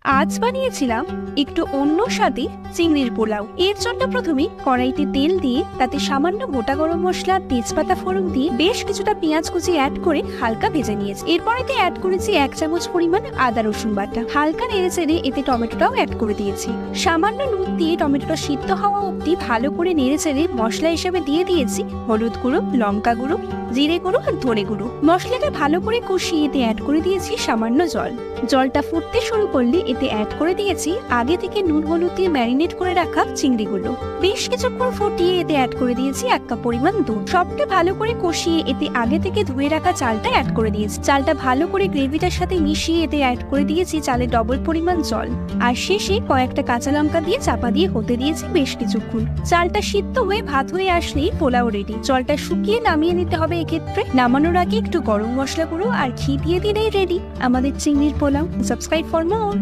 আজ বানিয়েছিলাম একটু অন্য স্বাদে চিংড়ির পোলাও। এর জন্য প্রথমে কড়াইতে তেল দিয়ে তাতে সামান্য গোটা গরম মশলা, তেজপাতা ফোড়ন দিয়ে বেশ কিছুটা পেঁয়াজ কুচি অ্যাড করে হালকা ভেজে নিয়েছি। এরপর এতে অ্যাড করেছি 1 চামচ পরিমাণ আদা রসুন বাটা। হালকা নেড়ে চেড়ে এতে টমেটোটাও অ্যাড করে দিয়েছি। সামান্য নুন দিয়ে টমেটোটা সিদ্ধ হওয়া অবধি ভালো করে নেড়ে চেড়ে মশলা হিসেবে দিয়ে দিয়েছি হলুদ গুঁড়ো, লঙ্কা গুঁড়ো, জিরে গুঁড়ো আর ধনে গুঁড়ো। মশলাটা ভালো করে কষিয়ে এতে অ্যাড করে দিয়েছি সামান্য জল। জলটা ফুটতে শুরু করলে এতে অ্যাড করে দিয়েছি আগে থেকে নুন হলুদ দিয়ে ম্যারিনেট করে রাখা চিংড়িগুলো। বেশ কিছুক্ষণ ফুটিয়ে এতে অ্যাড করে দিয়েছি 1 কাপ পরিমাণ দুধ। সবটা ভালো করে কষিয়ে এতে আগে থেকে ধুয়ে রাখা চালটা অ্যাড করে দিয়েছি। চালটা ভালো করে গ্রেভিটার সাথে মিশিয়ে এতে অ্যাড করে দিয়েছি চালের ডবল পরিমাণ জল। আর শেষে কয়েকটা কাঁচা লঙ্কা দিয়ে চাপা দিয়ে হতে দিয়েছি বেশ কিছুক্ষণ। চালটা সিদ্ধ হয়ে ভাত হয়ে আসলেই পোলাও রেডি। জলটা শুকিয়ে নামিয়ে নিতে হবে। এক্ষেত্রে নামানোর আগে একটু গরম মশলা গুঁড়ো আর ঘি দিয়ে দিলেই রেডি আমাদের চিংড়ির পোলাও। Subscribe for more.